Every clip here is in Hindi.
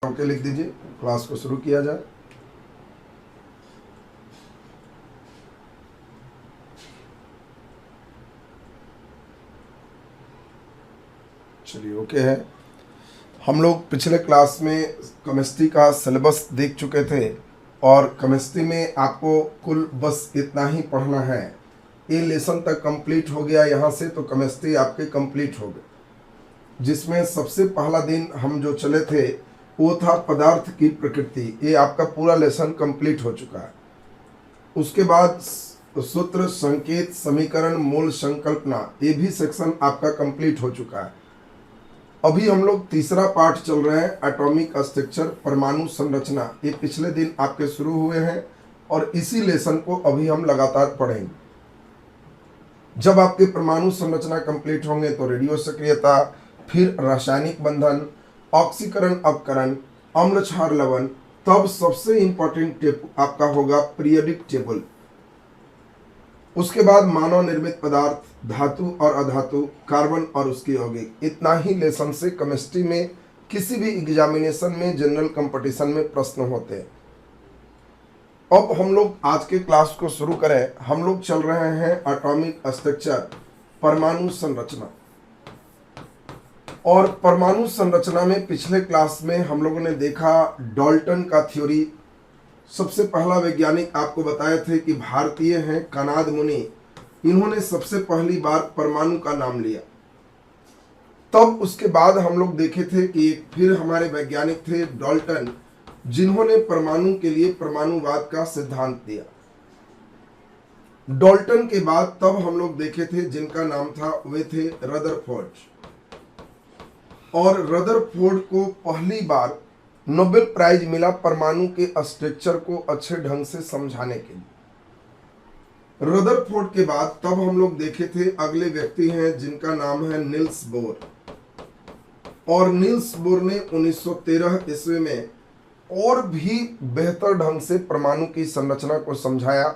ओके लिख दीजिए, क्लास को शुरू किया जाए। चलिए ओके है। हम लोग पिछले क्लास में केमिस्ट्री का सिलेबस देख चुके थे और केमिस्ट्री में आपको कुल बस इतना ही पढ़ना है। ये लेसन तक कंप्लीट हो गया यहाँ से, तो केमिस्ट्री आपके कंप्लीट हो गए, जिसमें सबसे पहला दिन हम जो चले थे वो था पदार्थ की प्रकृति। ये आपका पूरा लेसन कंप्लीट हो चुका है। उसके बाद सूत्र, संकेत, समीकरण, मूल, संकल्पना, ये भी सेक्शन आपका कंप्लीट हो चुका है। अभी हम लोग तीसरा पार्ट चल रहे हैं, एटॉमिक स्ट्रक्चर, परमाणु संरचना। ये पिछले दिन आपके शुरू हुए हैं और इसी लेसन को अभी हम लगातार पढ़ेंगे। जब आपके परमाणु संरचना कंप्लीट होंगे तो रेडियो सक्रियता, फिर रासायनिक बंधन, ऑक्सीकरण अपकरण, अम्ल क्षार लवण, तब सबसे इंपॉर्टेंट आपका होगा पीरियोडिक टेबल। उसके बाद मानव निर्मित पदार्थ, धातु और अधातु, कार्बन और उसकी यौगिक। इतना ही लेसन से केमिस्ट्री में किसी भी एग्जामिनेशन में, जनरल कंपटीशन में प्रश्न होते हैं। अब हम लोग आज के क्लास को शुरू करें। हम लोग चल रहे हैं एटॉमिक स्ट्रक्चर, परमाणु संरचना। और परमाणु संरचना में पिछले क्लास में हम लोगों ने देखा डाल्टन का थ्योरी। सबसे पहला वैज्ञानिक आपको बताए थे कि भारतीय हैं कनाद मुनि। इन्होंने सबसे पहली बार परमाणु का नाम लिया। तब उसके बाद हम लोग देखे थे कि फिर हमारे वैज्ञानिक थे डाल्टन, जिन्होंने परमाणु के लिए परमाणुवाद का सिद्धांत दिया। डाल्टन के बाद तब हम लोग देखे थे जिनका नाम था, वे थे रदरफोर्ड। और रदरफोर्ड को पहली बार नोबेल प्राइज मिला परमाणु के स्ट्रक्चर को अच्छे ढंग से समझाने के लिए। रदरफोर्ड के बाद तब हम लोग देखे थे अगले व्यक्ति हैं जिनका नाम है नील्स बोर। और नील्स बोर ने 1913 ईस्वी में और भी बेहतर ढंग से परमाणु की संरचना को समझाया।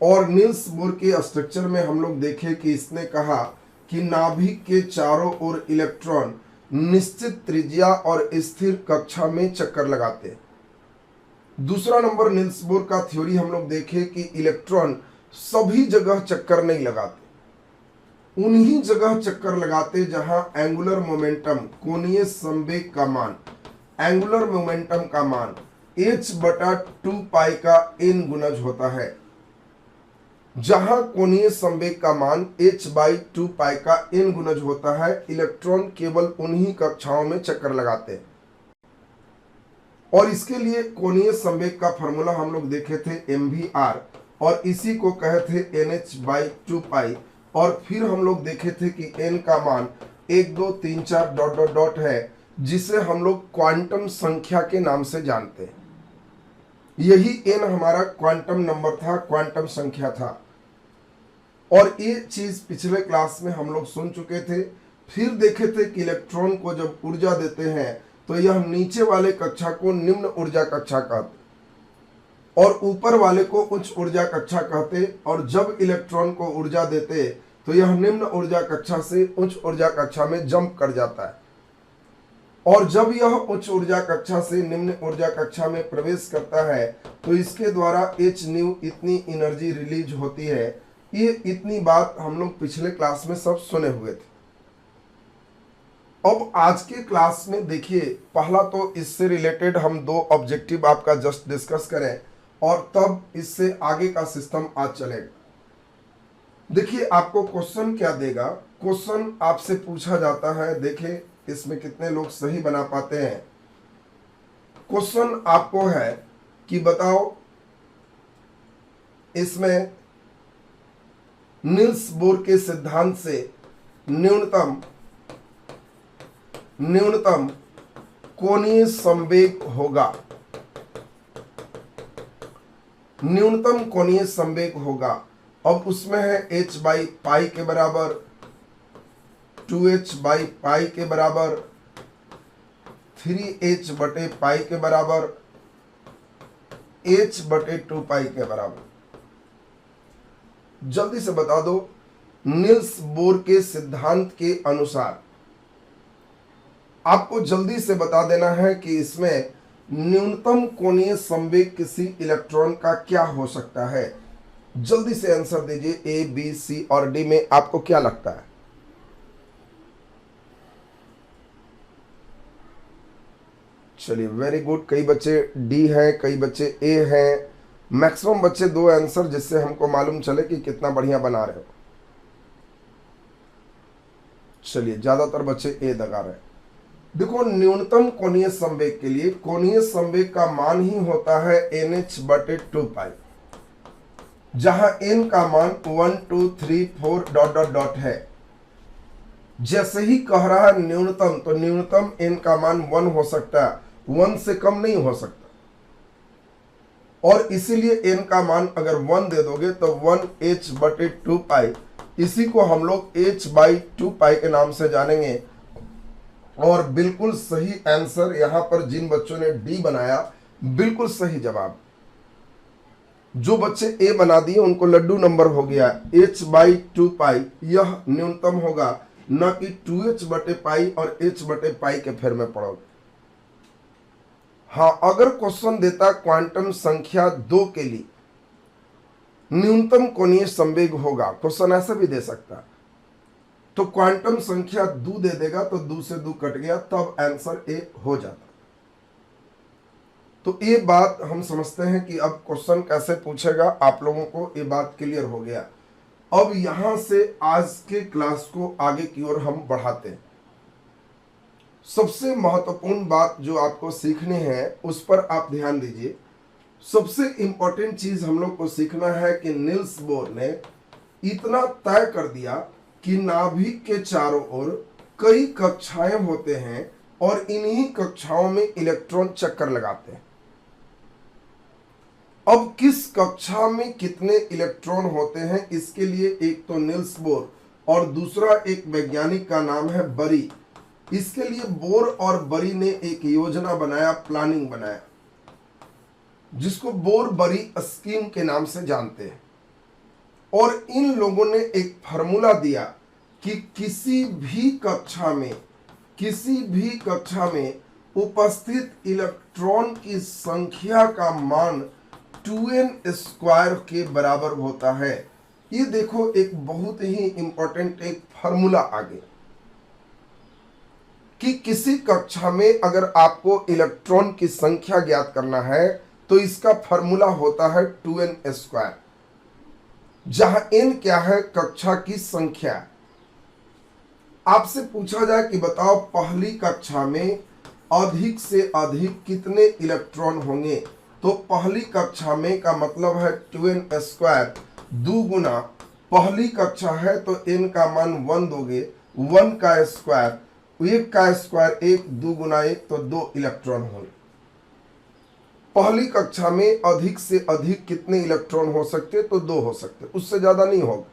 और नील्स बोर के स्ट्रक्चर में हम लोग देखे कि इसने कहा कि नाभिक के चारों ओर इलेक्ट्रॉन निश्चित त्रिज्या और स्थिर कक्षा में चक्कर लगाते हैं। दूसरा नंबर नील्स बोर का थ्योरी हम लोग देखे कि इलेक्ट्रॉन सभी जगह चक्कर नहीं लगाते, उन्हीं जगह चक्कर लगाते जहां एंगुलर मोमेंटम, कोणीय संवेग का मान, एंगुलर मोमेंटम का मान h/2 पाई का n गुणज होता है। जहां कोणीय संवेग का मान h/2 पाई का n गुणज होता है, इलेक्ट्रॉन केवल उन्हीं कक्षाओं में चक्कर लगाते हैं। और इसके लिए कोणीय संवेग का फॉर्मूला हम लोग देखे थे mvr, और इसी को कहे थे nh/2 पाई। और फिर हम लोग देखे थे कि n का मान 1 2 3 4 डॉट डॉट डॉट है, जिसे हम लोग क्वांटम संख्या के नाम से जानते हैं। यही n हमारा क्वांटम नंबर था, क्वांटम संख्या था। और ये चीज पिछले क्लास में हम लोग सुन चुके थे। फिर देखे थे कि इलेक्ट्रॉन को जब ऊर्जा देते हैं तो यह नीचे वाले कक्षा को निम्न ऊर्जा कक्षा कहते और ऊपर वाले को उच्च ऊर्जा कक्षा कहते। और जब इलेक्ट्रॉन को ऊर्जा देते तो यह निम्न ऊर्जा कक्षा से उच्च ऊर्जा कक्षा में जंप कर जाता है। और जब यह उच्च ऊर्जा कक्षा से निम्न ऊर्जा कक्षा में प्रवेश करता है तो इसके द्वारा hν इतनी एनर्जी रिलीज होती है। ये इतनी बात हम लोग पिछले क्लास में सब सुने हुए थे। अब आज के क्लास में देखिए, पहला तो इससे रिलेटेड हम 2 ऑब्जेक्टिव आपका जस्ट डिस्कस करें और तब इससे आगे का सिस्टम आज चलेगा। देखिए आपको क्वेश्चन क्या देगा। क्वेश्चन आपसे पूछा जाता है, देखिए इसमें कितने लोग सही बना पाते हैं। क्वेश्चन आपको है कि बताओ इसमें नील्स बोर के सिद्धांत से न्यूनतम कोणीय संवेग होगा। न्यूनतम कोणीय संवेग होगा। अब उसमें है h/पाई के बराबर, 2h/पाई के बराबर, 3h/पाई के बराबर, h/2 पाई के बराबर। जल्दी से बता दो, नील्स बोर के सिद्धांत के अनुसार आपको जल्दी से बता देना है कि इसमें न्यूनतम कोणीय संवेग किसी इलेक्ट्रॉन का क्या हो सकता है। जल्दी से आंसर दीजिए, ए बी सी और डी में आपको क्या लगता है। चलिए वेरी गुड, कई बच्चे डी हैं, कई बच्चे ए हैं, मैक्सिमम बच्चे दो आंसर, जिससे हमको मालूम चले कि कितना बढ़िया बना रहे हो। चलिए ज्यादातर बच्चे ए दगा रहे हैं। देखो, न्यूनतम कोणीय संवेग के लिए कोणीय संवेग का मान ही होता है NH/2π, जहां n का मान 1 2 3 4 डॉट डॉट डॉट है। जैसे ही कह रहा है न्यूनतम, तो न्यूनतम n का मान 1 हो सकता है, 1 से कम नहीं हो सकता। और इसीलिए n का मान अगर 1 दे दोगे तो 1h/2π, इसी को हम लोग h/2π के नाम से जानेंगे। और बिल्कुल सही आंसर यहां पर जिन बच्चों ने डी बनाया, बिल्कुल सही जवाब। जो बच्चे ए बना दिए उनको लड्डू नंबर हो गया। h/2π यह न्यूनतम होगा, न कि 2h/π और h/π के फेर में पढ़ोगे। हाँ, अगर क्वेश्चन देता क्वांटम संख्या 2 के लिए न्यूनतम कोणीय संवेग होगा, क्वेश्चन ऐसा भी दे सकता, तो क्वांटम संख्या 2 दे देगा तो 2 से 2 कट गया, तब आंसर ए हो जाता। तो ये बात हम समझते हैं कि अब क्वेश्चन कैसे पूछेगा, आप लोगों को ये बात क्लियर हो गया। अब यहां से आज के क्लास को आगे की ओर हम बढ़ाते हैं। सबसे महत्वपूर्ण बात जो आपको सीखनी है उस पर आप ध्यान दीजिए। सबसे इंपॉर्टेंट चीज हम लोग को सीखना है कि नील्स बोर ने इतना तय कर दिया कि नाभिक के चारों ओर कई कक्षाएं होते हैं और इन्हीं कक्षाओं में इलेक्ट्रॉन चक्कर लगाते हैं। अब किस कक्षा में कितने इलेक्ट्रॉन होते हैं, इसके लिए एक तो नील्स बोर और दूसरा एक वैज्ञानिक का नाम है बरी। इसके लिए बोर और बरी ने एक योजना बनाया, प्लानिंग बनाया, जिसको बोर बरी स्कीम के नाम से जानते हैं। और इन लोगों ने एक फार्मूला दिया कि किसी भी कक्षा में उपस्थित इलेक्ट्रॉन की संख्या का मान 2n² के बराबर होता है। ये देखो, एक बहुत ही इंपॉर्टेंट एक फार्मूला आगे कि किसी कक्षा में अगर आपको इलेक्ट्रॉन की संख्या ज्ञात करना है तो इसका फार्मूला होता है 2n², जहां n क्या है, कक्षा की संख्या। आपसे पूछा जाए कि बताओ पहली कक्षा में अधिक से अधिक कितने इलेक्ट्रॉन होंगे, तो पहली कक्षा में का मतलब है 2n², 2 गुना पहली कक्षा है तो n का मान 1 दोगे, 1 का स्क्वायर, 1 का स्क्वायर 1, 2 गुना 1 तो 2 इलेक्ट्रॉन होंगे। पहली कक्षा में अधिक से अधिक कितने इलेक्ट्रॉन हो सकते, तो 2 हो सकते, उससे ज्यादा नहीं होगा।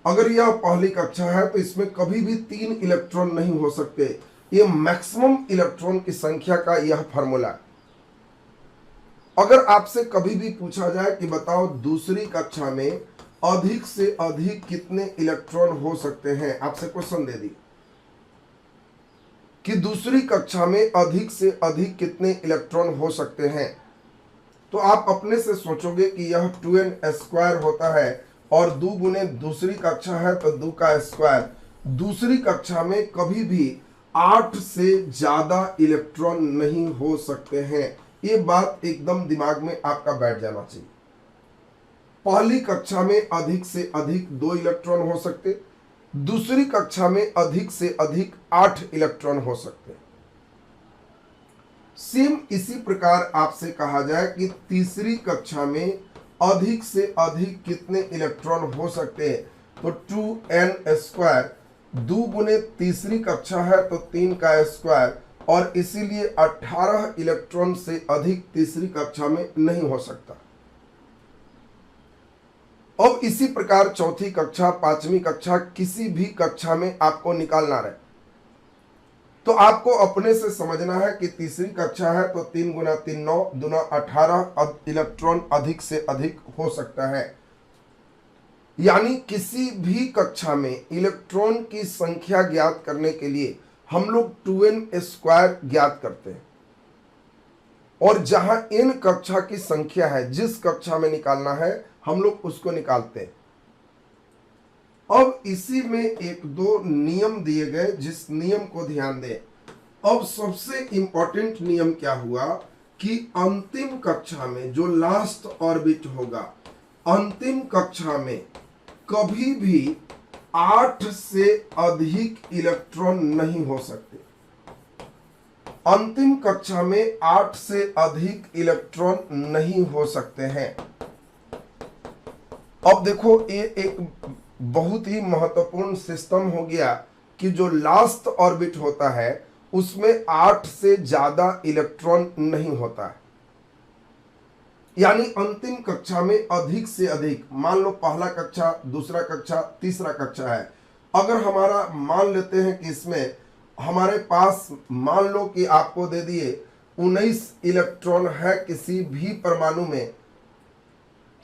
अगर यह पहली कक्षा है तो इसमें कभी भी 3 इलेक्ट्रॉन नहीं हो सकते। ये मैक्सिमम इलेक्ट्रॉन की संख्या का यह फार्मूला है। अगर आपसे कभी भी पूछा जाए कि बताओ दूसरी कक्षा में अधिक से अधिक कितने इलेक्ट्रॉन हो सकते हैं, आपसे क्वेश्चन दे दी कि दूसरी कक्षा में अधिक से अधिक कितने इलेक्ट्रॉन हो सकते हैं, तो आप अपने से सोचोगे कि यह 2n² होता है और 2 गुने दूसरी कक्षा है तो 2 का स्क्वायर। दूसरी कक्षा में कभी भी 8 से ज्यादा इलेक्ट्रॉन नहीं हो सकते हैं। ये बात एकदम दिमाग में आपका बैठ जाना चाहिए। पहली कक्षा में अधिक से अधिक 2 इलेक्ट्रॉन हो सकते, दूसरी कक्षा में अधिक से अधिक 8 इलेक्ट्रॉन हो सकते। सेम इसी प्रकार आपसे कहा जाए कि तीसरी कक्षा में अधिक से अधिक कितने इलेक्ट्रॉन हो सकते हैं, तो 2n², 2 गुने तीसरी कक्षा है तो 3 का स्क्वायर, और इसीलिए 18 इलेक्ट्रॉन से अधिक तीसरी कक्षा में नहीं हो सकता। अब इसी प्रकार चौथी कक्षा, पांचवी कक्षा, किसी भी कक्षा में आपको निकालना रहे तो आपको अपने से समझना है कि तीसरी कक्षा है तो 3 गुना 3 9 दूना 18 इलेक्ट्रॉन अधिक से अधिक हो सकता है। यानी किसी भी कक्षा में इलेक्ट्रॉन की संख्या ज्ञात करने के लिए हम लोग 2n² ज्ञात करते हैं, और जहां n कक्षा की संख्या है, जिस कक्षा में निकालना है हम लोग उसको निकालते हैं। अब इसी में एक दो नियम दिए गए, जिस नियम को ध्यान दें। अब सबसे इंपॉर्टेंट नियम क्या हुआ कि अंतिम कक्षा में जो लास्ट ऑर्बिट होगा, अंतिम कक्षा में कभी भी 8 से अधिक इलेक्ट्रॉन नहीं हो सकते। अंतिम कक्षा में 8 से अधिक इलेक्ट्रॉन नहीं हो सकते हैं। अब देखो, ये एक बहुत ही महत्वपूर्ण सिस्टम हो गया कि जो लास्ट ऑर्बिट होता है उसमें 8 से ज्यादा इलेक्ट्रॉन नहीं होता है। यानी अंतिम कक्षा में अधिक से अधिक, मान लो पहला कक्षा, दूसरा कक्षा, तीसरा कक्षा है। अगर हमारा मान लेते हैं कि इसमें हमारे पास, मान लो कि आपको दे दिए 19 इलेक्ट्रॉन है किसी भी परमाणु में,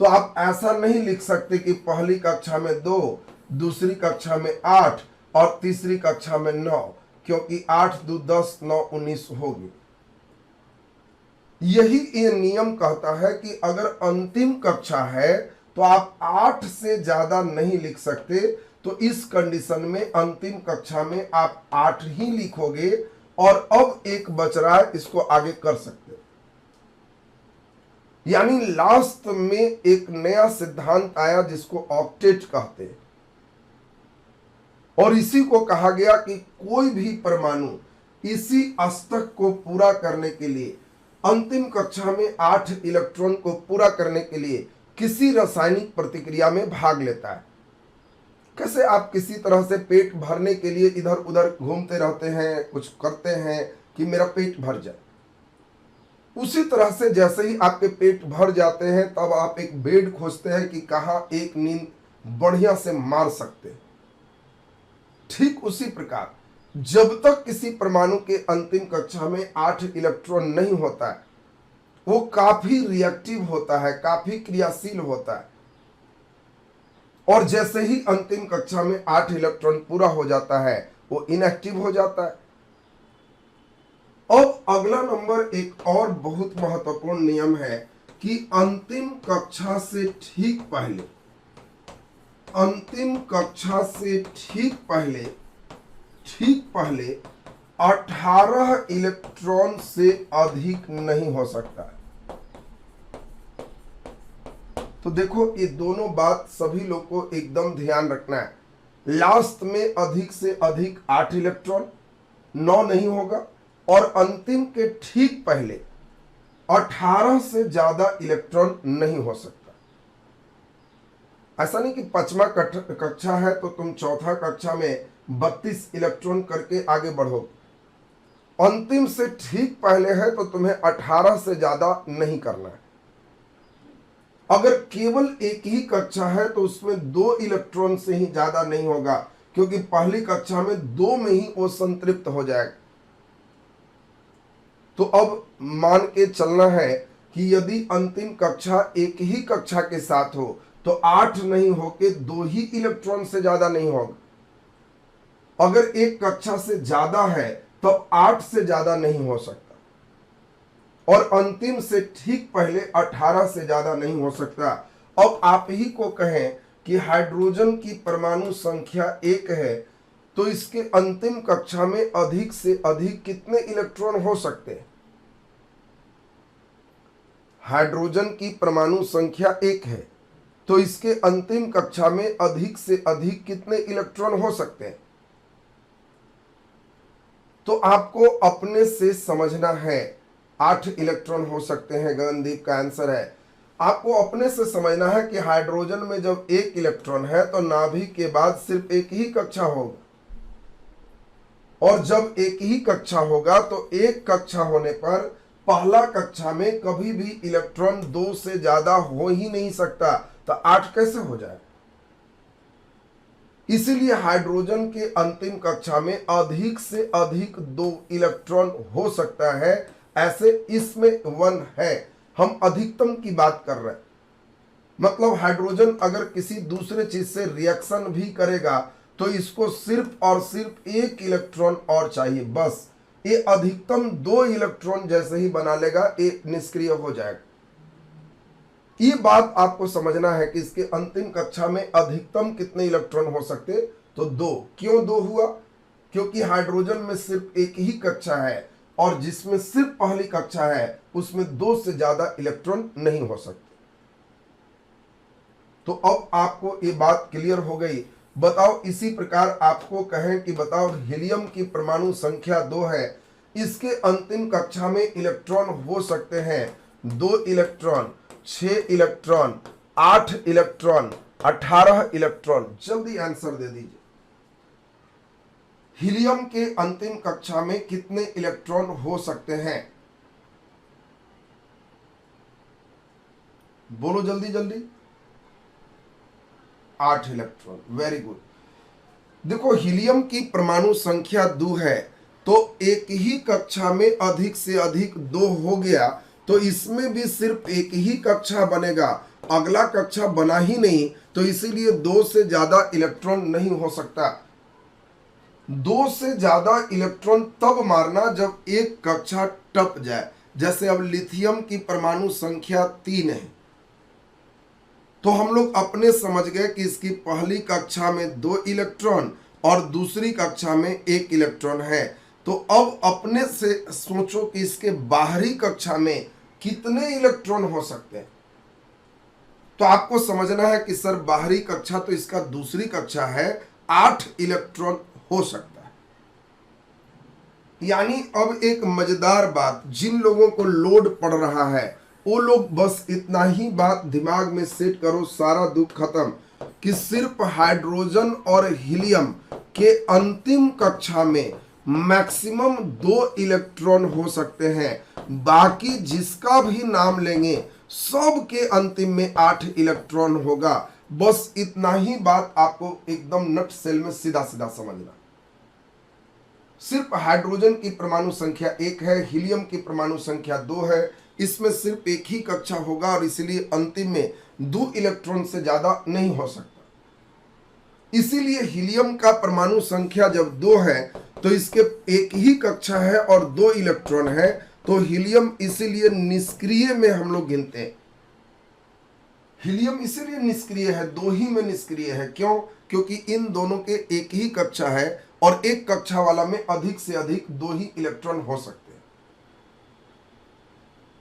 तो आप ऐसा नहीं लिख सकते कि पहली कक्षा में 2, दूसरी कक्षा में 8 और तीसरी कक्षा में 9, क्योंकि 8 2 10 9 19 होगी। यही ये नियम कहता है कि अगर अंतिम कक्षा है तो आप 8 से ज्यादा नहीं लिख सकते। तो इस कंडीशन में अंतिम कक्षा में आप 8 ही लिखोगे, और अब एक बच रहा है, इसको आगे कर सकते। यानी लास्ट में एक नया सिद्धांत आया जिसको ऑक्टेट कहते हैं, और इसी को कहा गया कि कोई भी परमाणु इसी अष्टक को पूरा करने के लिए, अंतिम कक्षा में 8 इलेक्ट्रॉन को पूरा करने के लिए किसी रासायनिक प्रतिक्रिया में भाग लेता है। कैसे आप किसी तरह से पेट भरने के लिए इधर उधर घूमते रहते हैं, कुछ करते हैं कि मेरा पेट भर जाए, उसी तरह से जैसे ही आपके पेट भर जाते हैं तब आप एक बेड खोजते हैं कि कहां एक नींद बढ़िया से मार सकते हैं। ठीक उसी प्रकार जब तक किसी परमाणु के अंतिम कक्षा में 8 इलेक्ट्रॉन नहीं होता है, वो काफी रिएक्टिव होता है, काफी क्रियाशील होता है, और जैसे ही अंतिम कक्षा में 8 इलेक्ट्रॉन पूरा हो जाता है वो इनएक्टिव हो जाता है। अब अगला नंबर एक और बहुत महत्वपूर्ण नियम है कि अंतिम कक्षा से ठीक पहले, अंतिम कक्षा से ठीक पहले 18 इलेक्ट्रॉन से अधिक नहीं हो सकता। तो देखो, ये दोनों बात सभी लोग को एकदम ध्यान रखना है। लास्ट में अधिक से अधिक 8 इलेक्ट्रॉन, 9 नहीं होगा, और अंतिम के ठीक पहले 18 से ज्यादा इलेक्ट्रॉन नहीं हो सकता। ऐसा नहीं कि 5वां कक्षा है तो तुम चौथा कक्षा में 32 इलेक्ट्रॉन करके आगे बढ़ो। अंतिम से ठीक पहले है तो तुम्हें 18 से ज्यादा नहीं करना है। अगर केवल एक ही कक्षा है तो उसमें 2 इलेक्ट्रॉन से ही ज्यादा नहीं होगा, क्योंकि पहली कक्षा में 2 में ही वो संतृप्त हो जाएगा। तो अब मान के चलना है कि यदि अंतिम कक्षा एक ही कक्षा के साथ हो तो 8 नहीं होके 2 ही इलेक्ट्रॉन से ज्यादा नहीं होगा। अगर एक कक्षा से ज्यादा है तब 8 से ज्यादा नहीं हो सकता, और अंतिम से ठीक पहले 18 से ज्यादा नहीं हो सकता। अब आप ही को कहें कि हाइड्रोजन की परमाणु संख्या 1 है, तो इसके अंतिम कक्षा में अधिक से अधिक कितने इलेक्ट्रॉन हो सकते हैं? हाइड्रोजन की परमाणु संख्या 1 है, तो इसके अंतिम कक्षा में अधिक से अधिक कितने इलेक्ट्रॉन हो सकते हैं? तो आपको अपने से समझना है। 8 इलेक्ट्रॉन हो सकते हैं, गगनदीप का आंसर है। आपको अपने से समझना है कि हाइड्रोजन में जब 1 इलेक्ट्रॉन है तो नाभिक के बाद सिर्फ एक ही कक्षा होगा, और जब एक ही कक्षा होगा तो एक कक्षा होने पर पहला कक्षा में कभी भी इलेक्ट्रॉन 2 से ज्यादा हो ही नहीं सकता, तो 8 कैसे हो जाए? इसीलिए हाइड्रोजन के अंतिम कक्षा में अधिक से अधिक 2 इलेक्ट्रॉन हो सकता है। ऐसे इसमें 1 है, हम अधिकतम की बात कर रहे हैं। मतलब हाइड्रोजन अगर किसी दूसरे चीज से रिएक्शन भी करेगा तो इसको सिर्फ और सिर्फ एक इलेक्ट्रॉन और चाहिए, बस ये अधिकतम 2 इलेक्ट्रॉन जैसे ही बना लेगा ये निष्क्रिय हो जाएगा। ये बात आपको समझना है कि इसके अंतिम कक्षा में अधिकतम कितने इलेक्ट्रॉन हो सकते, तो 2। क्यों 2 हुआ? क्योंकि हाइड्रोजन में सिर्फ एक ही कक्षा है और जिसमें सिर्फ पहली कक्षा है उसमें 2 से ज्यादा इलेक्ट्रॉन नहीं हो सकते। तो अब आपको ये बात क्लियर हो गई। बताओ, इसी प्रकार आपको कहें कि बताओ हीलियम की परमाणु संख्या 2 है, इसके अंतिम कक्षा में इलेक्ट्रॉन हो सकते हैं 2 इलेक्ट्रॉन, 6 इलेक्ट्रॉन, 8 इलेक्ट्रॉन, 18 इलेक्ट्रॉन। जल्दी आंसर दे दीजिए। हीलियम के अंतिम कक्षा में कितने इलेक्ट्रॉन हो सकते हैं? बोलो जल्दी जल्दी। 8 इलेक्ट्रॉन। Very good. देखो, हीलियम की परमाणु संख्या 2 है, तो एक ही कक्षा में अधिक से अधिक 2 हो गया, तो इसमें भी सिर्फ एक ही कक्षा बनेगा, अगला कक्षा बना ही नहीं, तो इसीलिए 2 से ज्यादा इलेक्ट्रॉन नहीं हो सकता। 2 से ज्यादा इलेक्ट्रॉन तब मारना जब एक कक्षा टप जाए। जैसे अब लिथियम की परमाणु संख्या 3 है, तो हम लोग अपने समझ गए कि इसकी पहली कक्षा में 2 इलेक्ट्रॉन और दूसरी कक्षा में 1 इलेक्ट्रॉन है। तो अब अपने से सोचो कि इसके बाहरी कक्षा में कितने इलेक्ट्रॉन हो सकते हैं। तो आपको समझना है कि सर बाहरी कक्षा तो इसका दूसरी कक्षा है, 8 इलेक्ट्रॉन हो सकता है। यानी अब एक मजेदार बात, जिन लोगों को लोड पड़ रहा है वो लोग बस इतना ही बात दिमाग में सेट करो, सारा दुख खत्म, कि सिर्फ हाइड्रोजन और हीलियम के अंतिम कक्षा में मैक्सिमम 2 इलेक्ट्रॉन हो सकते हैं। बाकी जिसका भी नाम लेंगे सब के अंतिम में 8 इलेक्ट्रॉन होगा। बस इतना ही बात आपको एकदम नट सेल में सीधा सीधा समझना। सिर्फ हाइड्रोजन की परमाणु संख्या 1 है, हीलियम की परमाणु संख्या 2 है, इसमें सिर्फ एक ही कक्षा होगा और इसलिए अंतिम में 2 इलेक्ट्रॉन से ज्यादा नहीं हो सकता। इसीलिए हीलियम का परमाणु संख्या जब 2 है तो इसके एक ही कक्षा है और 2 इलेक्ट्रॉन है, तो हीलियम इसीलिए निष्क्रिय में हम लोग गिनते हैं। हीलियम इसीलिए निष्क्रिय है, 2 ही में निष्क्रिय है। क्यों? क्योंकि इन दोनों के एक ही कक्षा है और एक कक्षा वाला में अधिक से अधिक 2 ही इलेक्ट्रॉन हो सकते हैं।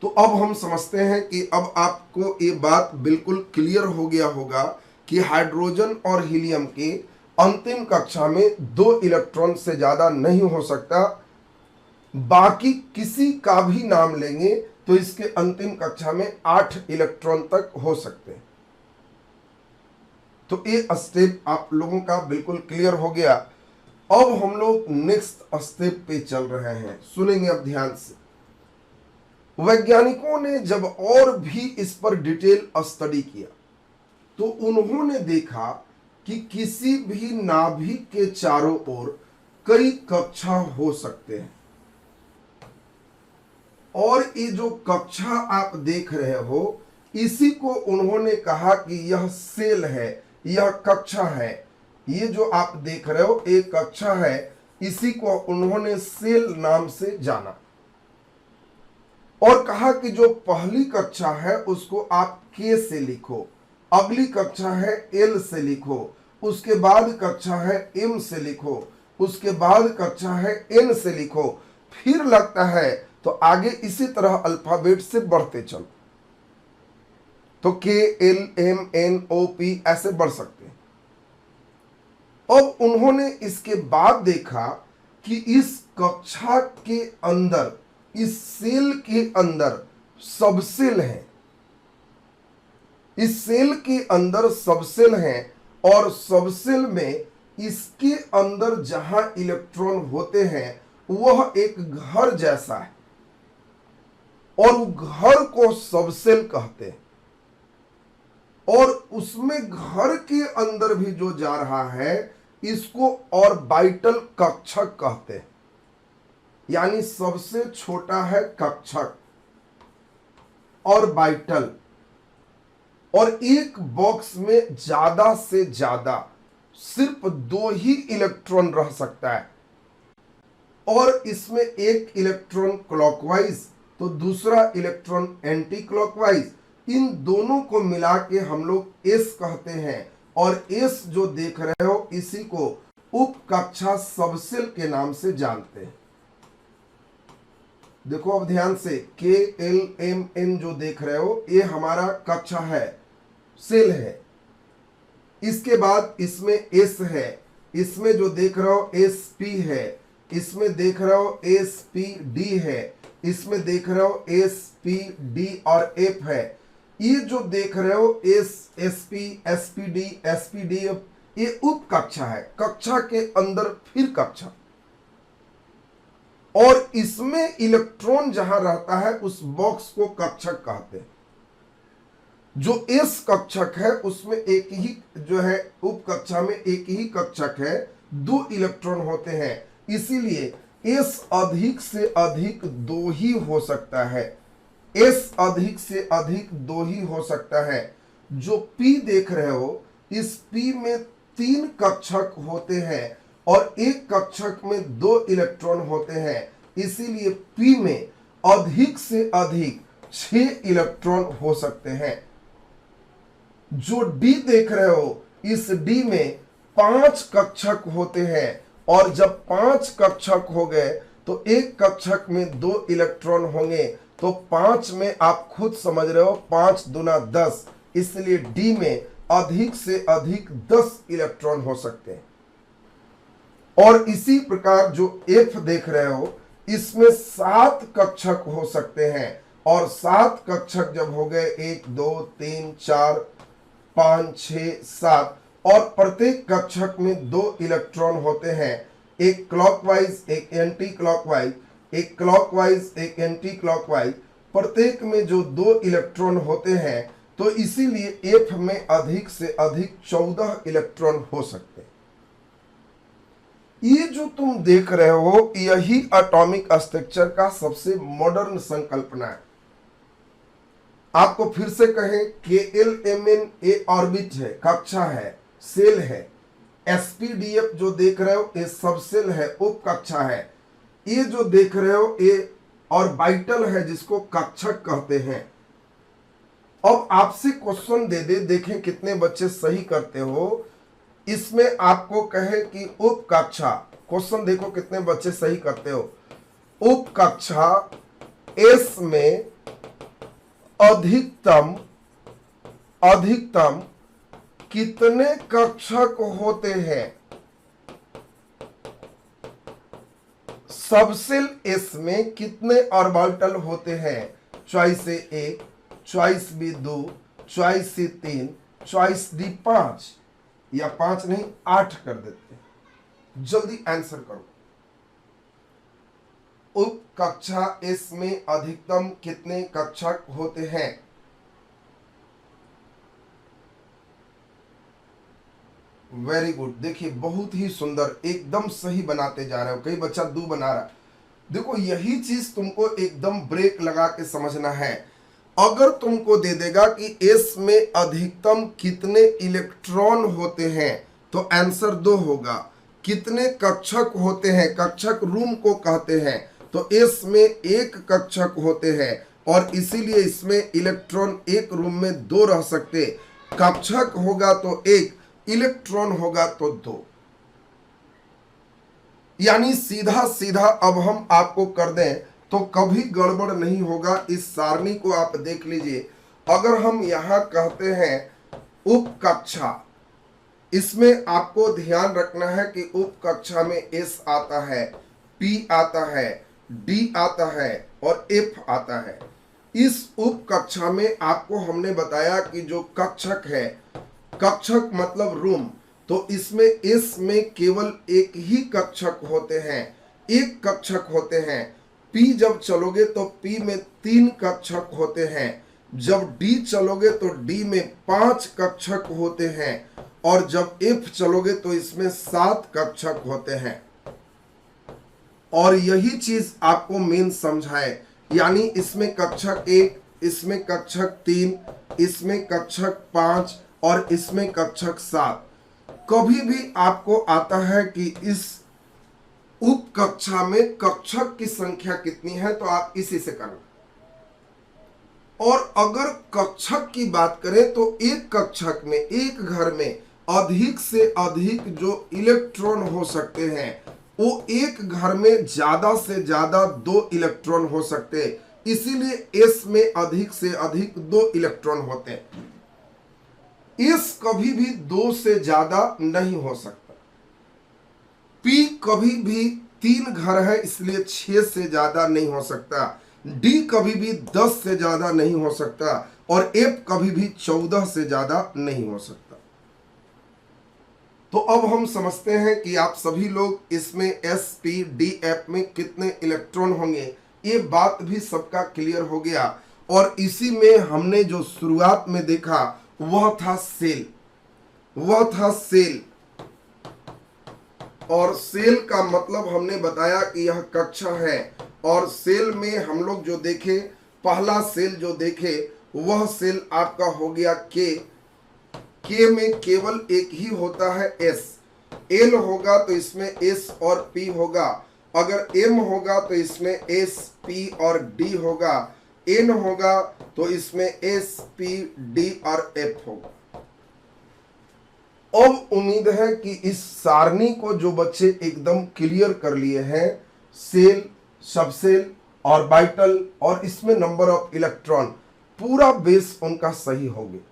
तो अब हम समझते हैं कि अब आपको ये बात बिल्कुल क्लियर हो गया होगा कि हाइड्रोजन और हीलियम के अंतिम कक्षा में 2 इलेक्ट्रॉन से ज्यादा नहीं हो सकता। बाकी किसी का भी नाम लेंगे तो इसके अंतिम कक्षा में 8 इलेक्ट्रॉन तक हो सकते हैं। तो ये स्टेप आप लोगों का बिल्कुल क्लियर हो गया। अब हम लोग नेक्स्ट स्टेप पे चल रहे हैं, सुनेंगे अब ध्यान से। वैज्ञानिकों ने जब और भी इस पर डिटेल स्टडी किया तो उन्होंने देखा कि किसी भी नाभिक के चारों ओर कई कक्षा हो सकते हैं। और ये जो कक्षा आप देख रहे हो, इसी को उन्होंने कहा कि यह सेल है, यह कक्षा है। ये जो आप देख रहे हो एक कक्षा है, इसी को उन्होंने सेल नाम से जाना और कहा कि जो पहली कक्षा है उसको आप के से लिखो, अगली कक्षा है एल से लिखो, उसके बाद कक्षा है एम से लिखो, उसके बाद कक्षा है एन से लिखो, फिर लगता है तो आगे इसी तरह अल्फाबेट से बढ़ते चलो, तो K L M N O P ऐसे बढ़ सकते हैं। अब उन्होंने इसके बाद देखा कि इस कक्षा के अंदर, इस सेल के अंदर सब सेल हैं, इस सेल के अंदर सब सेल हैं और सब सेल में इसके अंदर जहां इलेक्ट्रॉन होते हैं वह एक घर जैसा है और घर को सब सेल कहते हैं। और उसमें घर के अंदर भी जो जा रहा है इसको ऑर्बिटल कक्षक कहते हैं, यानी सबसे छोटा है कक्षक ऑर्बिटल। और एक बॉक्स में ज्यादा से ज्यादा सिर्फ 2 ही इलेक्ट्रॉन रह सकता है, और इसमें एक इलेक्ट्रॉन क्लॉकवाइज तो दूसरा इलेक्ट्रॉन एंटी क्लॉकवाइज, इन दोनों को मिला के हम लोग एस कहते हैं। और एस जो देख रहे हो इसी को उप कक्षा सबसेल के नाम से जानते हैं। देखो अब ध्यान से, KLMN जो देख रहे हो ये हमारा कक्षा है, सेल है। इसके बाद इसमें एस है, इसमें जो देख रहे हो SP है, इसमें देख रहे हो SPD है, इसमें देख रहे हो SPD और F है। ये जो देख रहे हो SP, SPD, SPDF, ये उप कक्षा है, कक्षा के अंदर फिर कक्षा। और इसमें इलेक्ट्रॉन जहां रहता है उस बॉक्स को कक्षक कहते हैं। जो एस कक्षक है उसमें एक ही जो है उप कक्षा में एक ही कक्षक है, 2 इलेक्ट्रॉन होते हैं, इसीलिए एस अधिक से अधिक 2 ही हो सकता है। एस अधिक से अधिक 2 ही हो सकता है। जो पी देख रहे हो इस पी में 3 कक्षक होते हैं और एक कक्षक में 2 इलेक्ट्रॉन होते हैं, इसीलिए पी में अधिक से अधिक 6 इलेक्ट्रॉन हो सकते हैं। जो डी देख रहे हो इस डी में 5 कक्षक होते हैं और जब 5 कक्षक हो गए तो एक कक्षक में 2 इलेक्ट्रॉन होंगे, तो 5 में आप खुद समझ रहे हो 5 दूना 10, इसलिए डी में अधिक से अधिक 10 इलेक्ट्रॉन हो सकते हैं। और इसी प्रकार जो एफ देख रहे हो इसमें 7 कक्षक हो सकते हैं, और 7 कक्षक जब हो गए 1 2 3 4 5 6 7, और प्रत्येक कक्षक में 2 इलेक्ट्रॉन होते हैं, एक क्लॉकवाइज एक एंटी क्लॉकवाइज, एक क्लॉकवाइज एक एंटी क्लॉकवाइज, प्रत्येक में जो 2 इलेक्ट्रॉन होते हैं, तो इसीलिए एफ में अधिक से अधिक 14 इलेक्ट्रॉन हो सकते हैं। ये जो तुम देख रहे हो यही एटॉमिक स्ट्रक्चर का सबसे मॉडर्न संकल्पना है। आपको फिर से कहें, KLMN ए ऑर्बिट है, कक्षा है, सेल है। SPDF जो देख रहे हो ये सबसेल है, उप कक्षा है। ये जो देख रहे हो ये ऑर्बिटल है जिसको कक्षक कहते हैं। अब आपसे क्वेश्चन दे दे, देखें कितने बच्चे सही करते हो। इसमें आपको कहे कि उप कक्षा, क्वेश्चन देखो कितने बच्चे सही करते हो। उप कक्षा एस में अधिकतम कितने कक्षक होते हैं? सबसेल एस में कितने ऑर्बिटल होते हैं? चॉइस ए 1, चॉइस बी 2, चॉइस सी 3, चॉइस डी 5, या 5 नहीं 8 कर देते हैं। जल्दी आंसर करो। उप कक्षा एस में अधिकतम कितने कक्षक होते हैं? Very good. देखिए बहुत ही सुंदर, एकदम सही बनाते जा रहे हो। कई बच्चा 2 बना रहा। देखो यही चीज तुमको एकदम ब्रेक लगा के समझना है। अगर तुमको दे देगा कि एस में अधिकतम कितने इलेक्ट्रॉन होते हैं, तो आंसर 2 होगा। कितने कक्षक होते हैं, कक्षक रूम को कहते हैं, तो एस में 1 कक्षक होते हैं और इसीलिए इसमें इलेक्ट्रॉन एक रूम में 2 रह सकते। कक्षक होगा तो 1, इलेक्ट्रॉन होगा तो 2। यानी सीधा सीधा अब हम आपको कर दें तो कभी गड़बड़ नहीं होगा। इस सारणी को आप देख लीजिए। अगर हम यहां कहते हैं उप कक्षा, इसमें आपको ध्यान रखना है कि उप कक्षा में एस आता है, पी आता है, डी आता है और एफ आता है। इस उप कक्षा में आपको हमने बताया कि जो कक्षक है, कक्षक मतलब रूम, तो इसमें एस में केवल एक ही कक्षक होते हैं, 1 कक्षक होते हैं। पी जब चलोगे तो पी में 3 कक्षक होते हैं। जब डी चलोगे तो डी में 5 कक्षक होते हैं और जब एफ चलोगे तो इसमें 7 कक्षक होते हैं। और यही चीज आपको मेन समझाए, यानी इसमें कक्षक 1, इसमें कक्षक 3, इसमें कक्षक 5 और इसमें कक्षक 7। कभी भी आपको आता है कि इस उप कक्षा में कक्षक की संख्या कितनी है, तो आप इसी से करना। और अगर कक्षक की बात करें तो एक कक्षक में, एक घर में अधिक से अधिक जो इलेक्ट्रॉन हो सकते हैं, वो एक घर में ज्यादा से ज्यादा 2 इलेक्ट्रॉन हो सकते हैं। इसीलिए एस में अधिक से अधिक 2 इलेक्ट्रॉन होते हैं। एस कभी भी 2 से ज्यादा नहीं हो सकता। पी कभी भी 3 घर है, इसलिए 6 से ज्यादा नहीं हो सकता। डी कभी भी 10 से ज्यादा नहीं हो सकता। और एफ कभी भी 14 से ज्यादा नहीं हो सकता। तो अब हम समझते हैं कि आप सभी लोग इसमें एस पी डी एफ में कितने इलेक्ट्रॉन होंगे, ये बात भी सबका क्लियर हो गया। और इसी में हमने जो शुरुआत में देखा वह था सेल, और सेल का मतलब हमने बताया कि यह कक्षा है। और सेल में हम लोग जो देखे, पहला सेल जो देखे वह सेल आपका हो गया के में केवल एक ही होता है एस। एल होगा तो इसमें एस और पी होगा। अगर एम होगा तो इसमें एस पी और डी होगा। एन होगा तो इसमें एस पी डी और एफ होगा। अब उम्मीद है कि इस सारणी को जो बच्चे एकदम क्लियर कर लिए हैं, सेल, सबसेल, ऑर्बिटल और इसमें नंबर ऑफ इलेक्ट्रॉन, पूरा बेस उनका सही हो गया।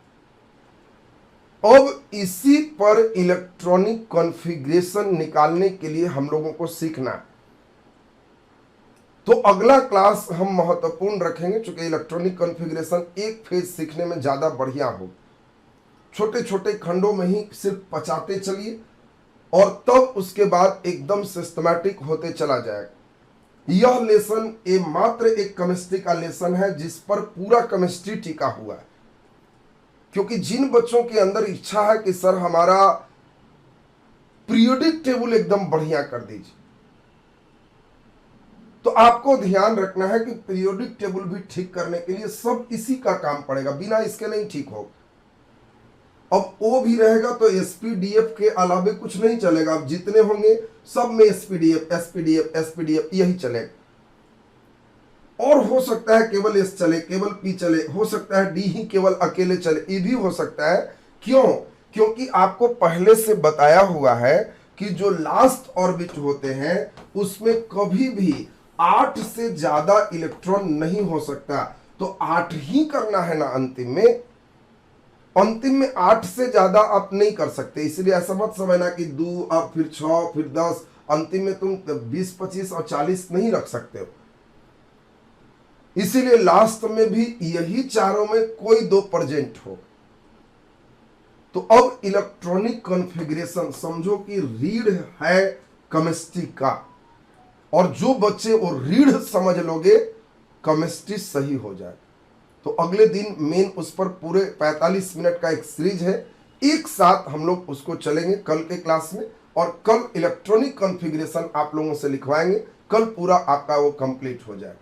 अब इसी पर इलेक्ट्रॉनिक कॉन्फ़िगरेशन निकालने के लिए हम लोगों को सीखना है। तो अगला क्लास हम महत्वपूर्ण रखेंगे, क्योंकि इलेक्ट्रॉनिक कॉन्फ़िगरेशन एक फेज सीखने में ज्यादा बढ़िया हो। छोटे छोटे खंडों में ही सिर्फ पचाते चलिए और तब उसके बाद एकदम सिस्टमैटिक होते चला जाएगा। यह लेसन मात्र एक केमिस्ट्री का लेसन है जिस पर पूरा केमिस्ट्री टिका हुआ है। क्योंकि जिन बच्चों के अंदर इच्छा है कि सर हमारा पीरियोडिक टेबल एकदम बढ़िया कर दीजिए, तो आपको ध्यान रखना है कि पीरियोडिक टेबल भी ठीक करने के लिए सब इसी का काम पड़ेगा, बिना इसके नहीं ठीक हो। अब ओ भी रहेगा तो एसपीडीएफ के अलावे कुछ नहीं चलेगा। अब जितने होंगे सब में एसपीडीएफ यही चलेगा। और हो सकता है केवल एस चले, केवल पी चले, हो सकता है डी ही केवल अकेले चले, ये भी हो सकता है। क्यों? क्योंकि आपको पहले से बताया हुआ है कि जो लास्ट ऑर्बिट होते हैं उसमें कभी भी 8 से ज्यादा इलेक्ट्रॉन नहीं हो सकता। तो 8 ही करना है ना अंतिम में। अंतिम में 8 से ज्यादा आप नहीं कर सकते, इसलिए ऐसा मत समझना कि 2 अब फिर 6 फिर 10, अंतिम में तुम 20, 25 और 40 नहीं रख सकते हो। इसीलिए लास्ट में भी यही चारों में कोई 2 प्रेजेंट हो। तो अब इलेक्ट्रॉनिक कॉन्फ़िगरेशन समझो कि रीढ़ है केमिस्ट्री का, और जो बच्चे वो रीढ़ समझ लोगे केमिस्ट्री सही हो जाए। तो अगले दिन मेन उस पर पूरे 45 मिनट का एक सीरीज है, एक साथ हम लोग उसको चलेंगे कल के क्लास में। और कल इलेक्ट्रॉनिक कॉन्फ़िगरेशन आप लोगों से लिखवाएंगे, कल पूरा आपका वो कंप्लीट हो जाएगा।